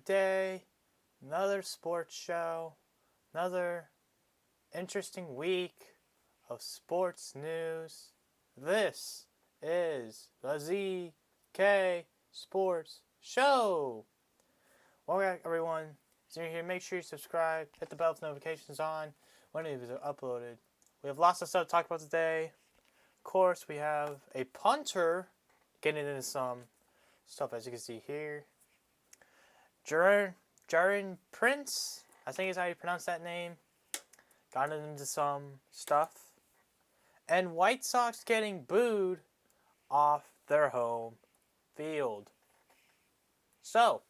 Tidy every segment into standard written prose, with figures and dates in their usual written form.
day, another sports show, another interesting week of sports news. This is the ZK Sports Show. Welcome back, everyone. So you're here, make sure you subscribe, hit the bell with notifications on when videos are uploaded. We have lots of stuff to talk about today. Of course, we have a punter getting into some stuff, as you can see here. Tauren Prince, I think is how you pronounce that name, got into some stuff. And White Sox getting booed off their home field. So,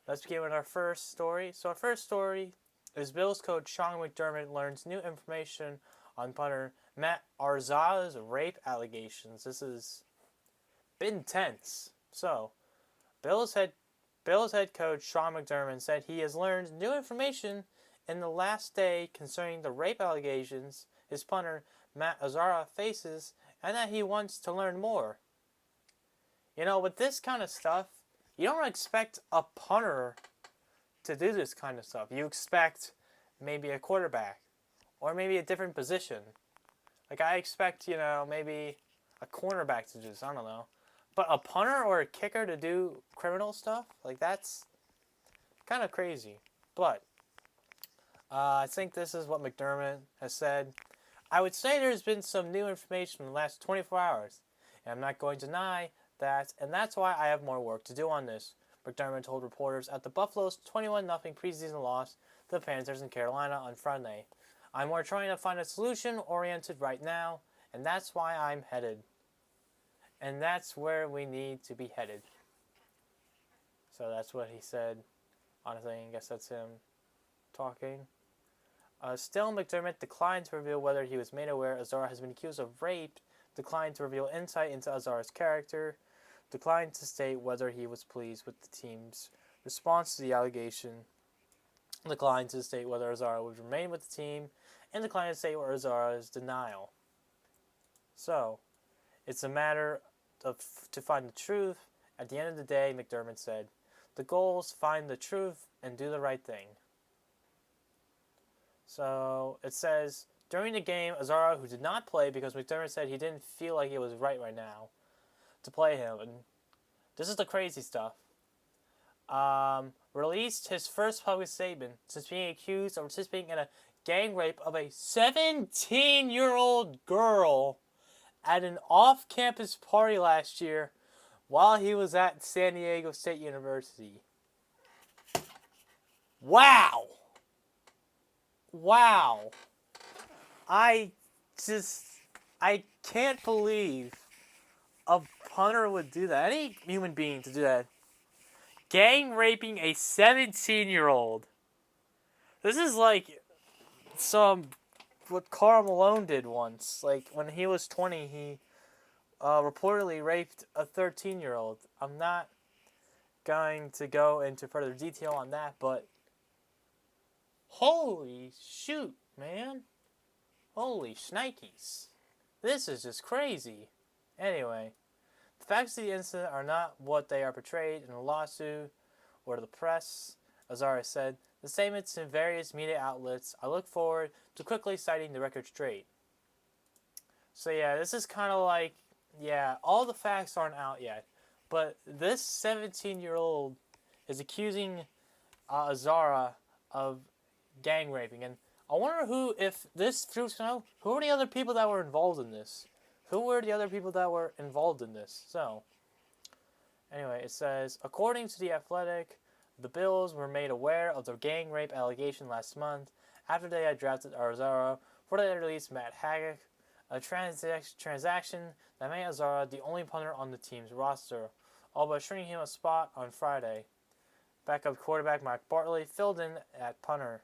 let's begin with our first story. So our first story is Bills coach Sean McDermott learns new information on punter Matt Araiza's rape allegations. This has been tense. So, Bills head coach Sean McDermott said he has learned new information in the last day concerning the rape allegations his punter Matt Araiza faces, and that he wants to learn more. You know, with this kind of stuff, you don't expect a punter to do this kind of stuff. You expect maybe a quarterback or maybe a different position. Like I expect, maybe a cornerback to do this. I don't know. But a punter or a kicker to do criminal stuff? Like, that's kind of crazy. But I think this is what McDermott has said. I would say there's been some new information in the last 24 hours. And I'm not going to deny that. And that's why I have more work to do on this, McDermott told reporters at the Buffalo's 21-0 preseason loss to the Panthers in Carolina on Friday. I'm more trying to find a solution-oriented right now, and that's why I'm headed. And that's where we need to be headed. So that's what he said. Honestly, I guess that's him talking. Still, McDermott declined to reveal whether he was made aware Araiza has been accused of rape, declined to reveal insight into Araiza's character, declined to state whether he was pleased with the team's response to the allegation, declined to state whether Araiza would remain with the team, and declined to state Araiza's denial. So, it's a matter to find the truth. At the end of the day, McDermott said, the goal is find the truth and do the right thing. So it says, during the game, Araiza, who did not play because McDermott said he didn't feel like it was right now to play him. And this is the crazy stuff. Released his first public statement since being accused of participating in a gang rape of a 17-year-old girl at an off-campus party last year while he was at San Diego State University. Wow! I can't believe a punter would do that. Any human being to do that. Gang raping a 17-year-old. This is like what Karl Malone did once. Like, when he was 20, he reportedly raped a 13-year-old. I'm not going to go into further detail on that, but holy shoot, man. Holy shnikes. This is just crazy. Anyway, the facts of the incident are not what they are portrayed in the lawsuit or the press, Araiza said. The statements in various media outlets, I look forward to quickly citing the record straight. So yeah, this is kind of like, all the facts aren't out yet. But this 17-year-old is accusing Araiza of gang raping. And I wonder who are the other people that were involved in this? Who were the other people that were involved in this? So, anyway, it says, according to The Athletic, the Bills were made aware of the gang rape allegation last month after they had drafted Araiza for the release Matt Haggock, a transaction that made Araiza the only punter on the team's roster, all but shrinking him a spot on Friday. Backup quarterback Mark Bartley filled in at punter.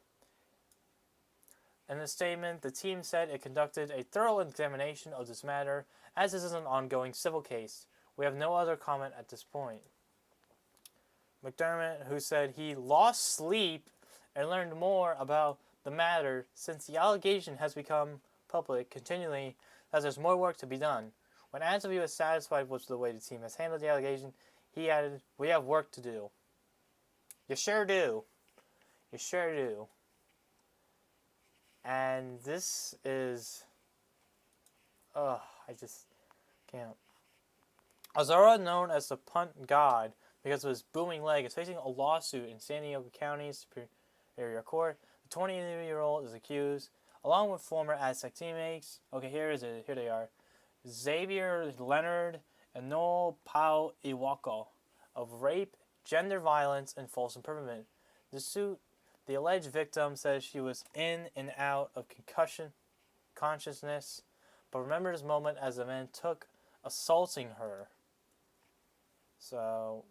In a statement, the team said it conducted a thorough examination of this matter, as this is an ongoing civil case. We have no other comment at this point. McDermott, who said he lost sleep and learned more about the matter since the allegation has become public continually, as there's more work to be done. When asked if he was satisfied with the way the team has handled the allegation, he added, "We have work to do." You sure do. You sure do. And this is... Ugh, I just can't. Azara, known as the punt god because of his booming leg, is facing a lawsuit in San Diego County Superior Court. The 20-year-old is accused, along with former Aztec teammates. Okay, here they are. Xavier Leonard and Noel Pau Iwako of rape, gender violence, and false imprisonment. The alleged victim says she was in and out of concussion consciousness, but remembered this moment as the man took assaulting her. So,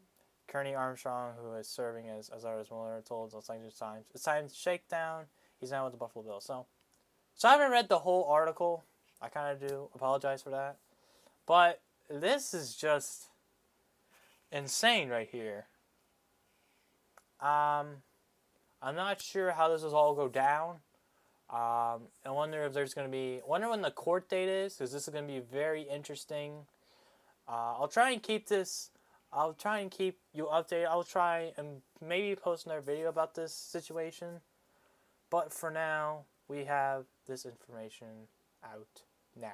Kearney Armstrong, who is serving as Azara's mother, told Los Angeles Times, "It's time to shake down. He's now with the Buffalo Bills." So I haven't read the whole article. I kind of do apologize for that. But this is just insane right here. I'm not sure how this will all go down. I wonder if there's going to be... I wonder when the court date is, because this is going to be very interesting. I'll try and keep you updated. I'll try and maybe post another video about this situation. But for now, we have this information out now.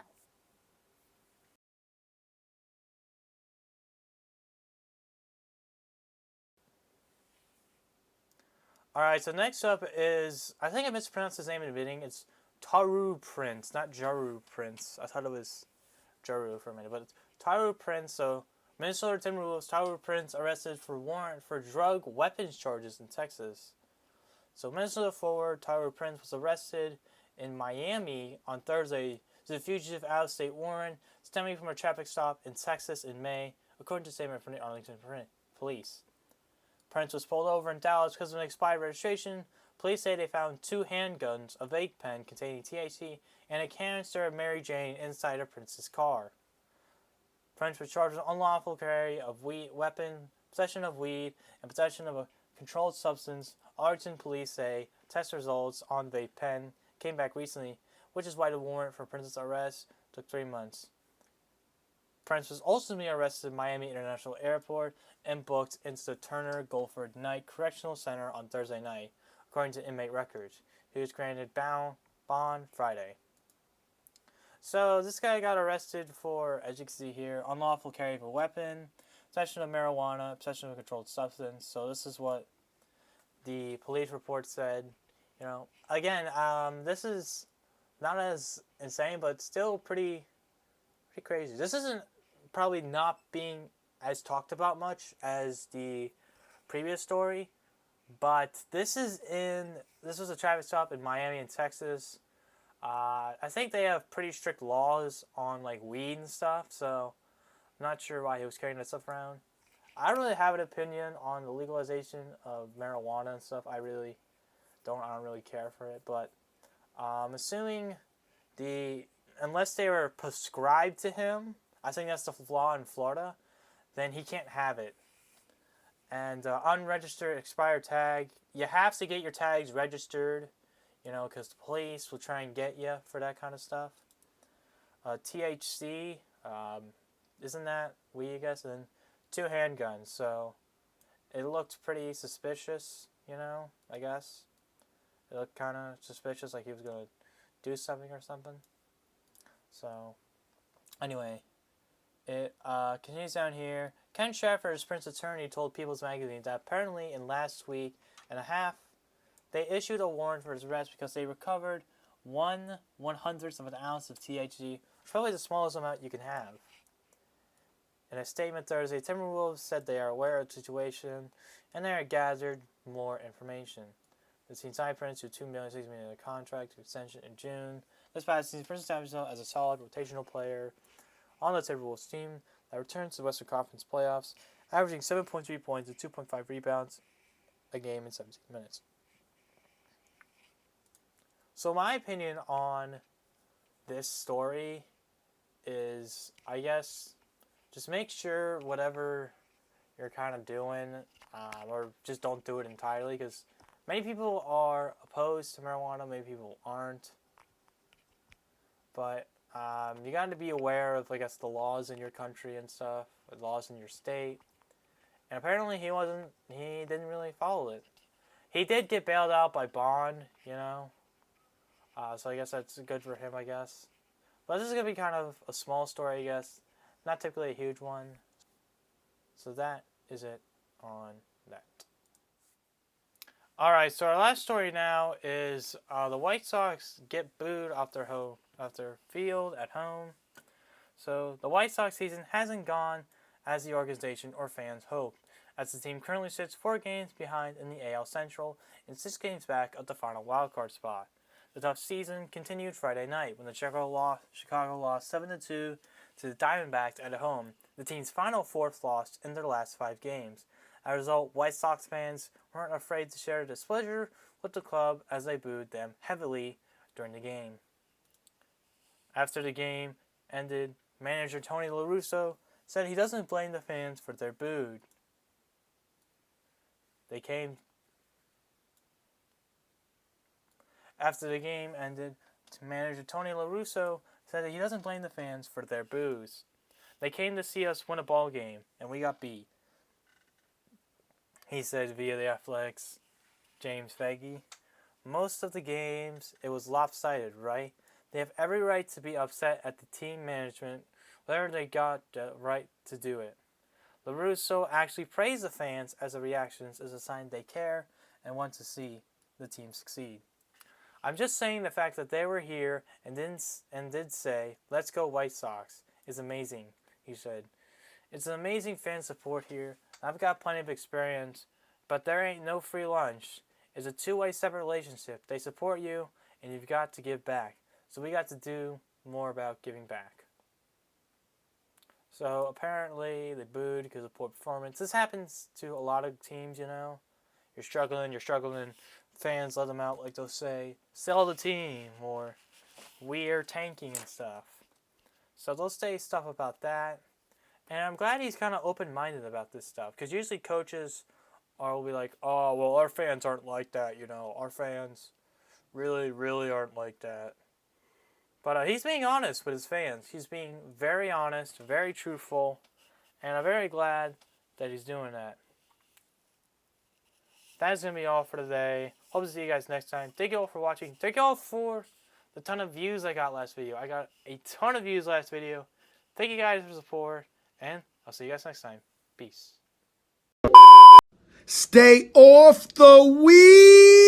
Alright, so next up is... I think I mispronounced his name in the beginning. It's Tauren Prince, not Tauren Prince. I thought it was Jaru for a minute, but it's Tauren Prince. So, Minnesota Timberwolves Tauren Prince arrested for warrant for drug weapons charges in Texas. So, Minnesota forward Tauren Prince was arrested in Miami on Thursday as a fugitive out-of-state warrant stemming from a traffic stop in Texas in May, according to a statement from the Arlington police. Prince was pulled over in Dallas because of an expired registration. Police say they found 2 handguns, a vape pen containing THC, and a canister of Mary Jane inside of Prince's car. Prince was charged with unlawful carry of weapon, possession of weed, and possession of a controlled substance. Arlington police say test results on vape pen came back recently, which is why the warrant for Prince's arrest took 3 months. Prince was ultimately arrested at Miami International Airport and booked into the Turner Guilford Night Correctional Center on Thursday night, according to inmate records. He was granted bond Friday. So this guy got arrested for, as you can see here, unlawful carry of a weapon, possession of marijuana, possession of a controlled substance. So this is what the police report said. You know, again, this is not as insane, but still pretty crazy. This isn't probably not being as talked about much as the previous story, but this was a traffic stop in Miami and Texas. I think they have pretty strict laws on like weed and stuff, so I'm not sure why he was carrying that stuff around. I don't really have an opinion on the legalization of marijuana and stuff. I don't really care for it, but assuming unless they were prescribed to him, I think that's the law in Florida, then he can't have it. And unregistered expired tag, you have to get your tags registered, you know, because the police will try and get you for that kind of stuff. THC, isn't that weed, I guess? And then 2 handguns, so it looked pretty suspicious, you know, I guess. It looked kind of suspicious, like he was going to do something or something. So, anyway, it continues down here. Ken Shaffer's Prince attorney told People's Magazine that apparently in last week and a half, they issued a warrant for his arrest because they recovered 1/100th of an ounce of THC, which is probably the smallest amount you can have. In a statement Thursday, Timberwolves said they are aware of the situation and they are gathered more information. The team signed Prince to $2 million, $6 million contract extension in June. This past season, Prince established himself as a solid rotational player on the Timberwolves team that returns to the Western Conference playoffs, averaging 7.3 points and 2.5 rebounds a game in 17 minutes. So my opinion on this story is, I guess, just make sure whatever you're kind of doing, or just don't do it entirely, because many people are opposed to marijuana, many people aren't. But you got to be aware of, I guess, the laws in your country and stuff, the laws in your state. And apparently he didn't really follow it. He did get bailed out by Bond, so I guess that's good for him, I guess. But this is going to be kind of a small story, I guess. Not typically a huge one. So that is it on that. Alright, so our last story now is the White Sox get booed off their field at home. So the White Sox season hasn't gone as the organization or fans hoped, as the team currently sits 4 games behind in the AL Central and 6 games back of the final wildcard spot. The tough season continued Friday night when the Chicago lost 7-2 to the Diamondbacks at home, the team's final 4th loss in their last 5 games. As a result, White Sox fans weren't afraid to share displeasure with the club as they booed them heavily during the game. After the game ended, manager Tony La Russa said he doesn't blame the fans for their booed. After the game ended, manager Tony La Russa said that he doesn't blame the fans for their boos. They came to see us win a ball game, and we got beat, he said via the Athletics' James Faggy. Most of the games, it was lopsided, right? They have every right to be upset at the team management, whether they got the right to do it. La Russa actually praised the fans as the reactions is a sign they care and want to see the team succeed. I'm just saying the fact that they were here and did say, "Let's go White Sox," is amazing, he said. It's an amazing fan support here. I've got plenty of experience, but there ain't no free lunch. It's a two-way separate relationship. They support you, and you've got to give back. So we got to do more about giving back. So apparently they booed because of poor performance. This happens to a lot of teams, You're struggling. Fans let them out, like they'll say, "Sell the team," or "We're tanking" and stuff. So they'll say stuff about that. And I'm glad he's kind of open-minded about this stuff. Because usually coaches will be like, "Oh, well, our fans aren't like that, Our fans really, really aren't like that." But he's being honest with his fans. He's being very honest, very truthful. And I'm very glad that he's doing that. That is going to be all for today. Hope to see you guys next time. Thank you all for watching. Thank you all for the ton of views I got last video. I got a ton of views last video. Thank you guys for the support. And I'll see you guys next time. Peace. Stay off the weed.